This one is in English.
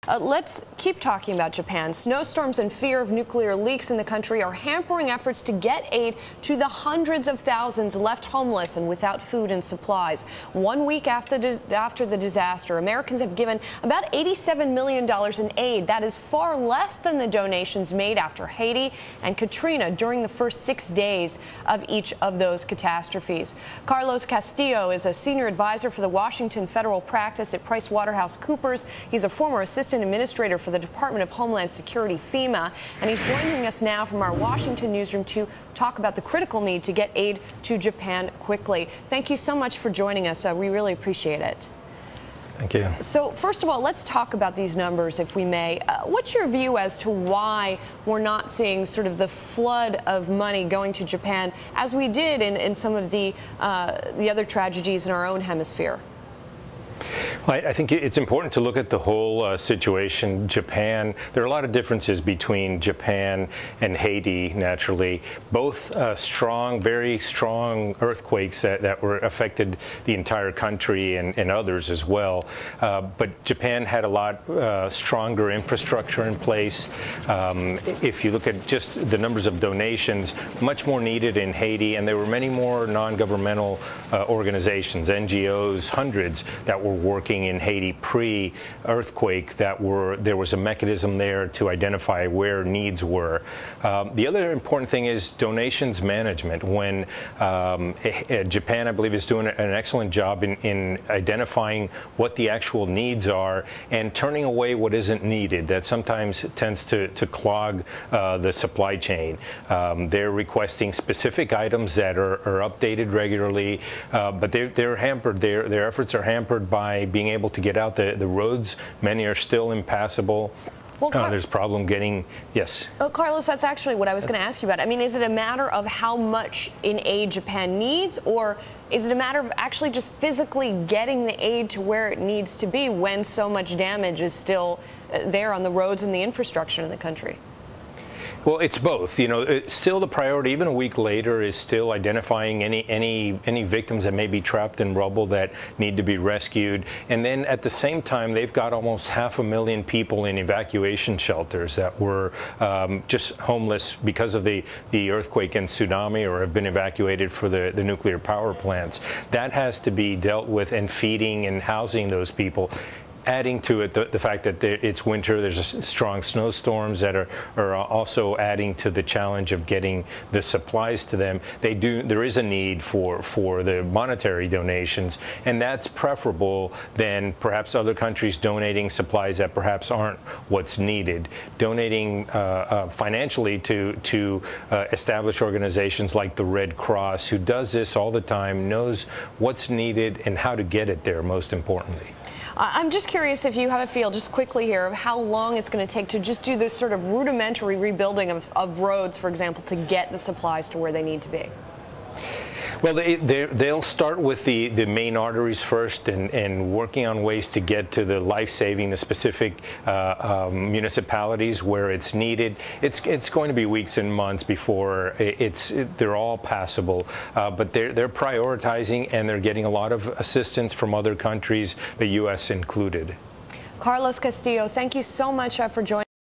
Let's keep talking about Japan. Snowstorms and fear of nuclear leaks in the country are hampering efforts to get aid to the hundreds of thousands left homeless and without food and supplies. 1 week after the disaster, Americans have given about $87 million in aid. That is far less than the donations made after Haiti and Katrina during the first 6 days of each of those catastrophes. Carlos Castillo is a senior advisor for the Washington federal practice at PricewaterhouseCoopers. He's a former assistant administrator for the Department of Homeland Security, FEMA, and he's joining us now from our Washington newsroom to talk about the critical need to get aid to Japan quickly. Thank you so much for joining us. We really appreciate it. Thank you. So first of all, let's talk about these numbers, if we may. What's your view as to why we're not seeing sort of the flood of money going to Japan as we did in some of the other tragedies in our own hemisphere? Well, I think it's important to look at the whole situation. Japan, there are a lot of differences between Japan and Haiti, naturally. Both strong, very strong earthquakes that were affected the entire country and others as well. But Japan had a lot stronger infrastructure in place. If you look at just the numbers of donations, much more needed in Haiti, and there were many more non-governmental organizations, NGOs, hundreds, that were working in Haiti pre-earthquake. There was a mechanism there to identify where needs were. The other important thing is donations management. When Japan, I believe, is doing an excellent job in identifying what the actual needs are and turning away what isn't needed. That sometimes tends to clog the supply chain. They're requesting specific items that are updated regularly, but they're hampered. Their efforts are hampered by being able to get out. The roads, many are still impassable. Well, there's a problem getting, yes. Carlos, that's actually what I was going to ask you about. I mean, is it a matter of how much in aid Japan needs, or is it a matter of actually just physically getting the aid to where it needs to be when so much damage is still there on the roads and the infrastructure in the country? Well, it's both. You know, it's still the priority, even a week later, is still identifying any victims that may be trapped in rubble that need to be rescued. And then at the same time, they've got almost 500,000 people in evacuation shelters that were just homeless because of the earthquake and tsunami, or have been evacuated for the nuclear power plants. That has to be dealt with, and feeding and housing those people. Adding to it the fact that it's winter, there's strong snowstorms that are also adding to the challenge of getting the supplies to them. There is a need for the monetary donations, and that's preferable than perhaps other countries donating supplies that perhaps aren't what's needed. Donating financially to established organizations like the Red Cross, who does this all the time, knows what's needed and how to get it there, most importantly. I'm just curious if you have a feel, just quickly here, of how long it's going to take to just do this sort of rudimentary rebuilding of roads, for example, to get the supplies to where they need to be. Well, they'll start with the main arteries first, and working on ways to get to the life-saving, the specific municipalities where it's needed. It's going to be weeks and months before they're all passable, but they're prioritizing, and they're getting a lot of assistance from other countries, the U.S. included. Carlos Castillo, thank you so much for joining.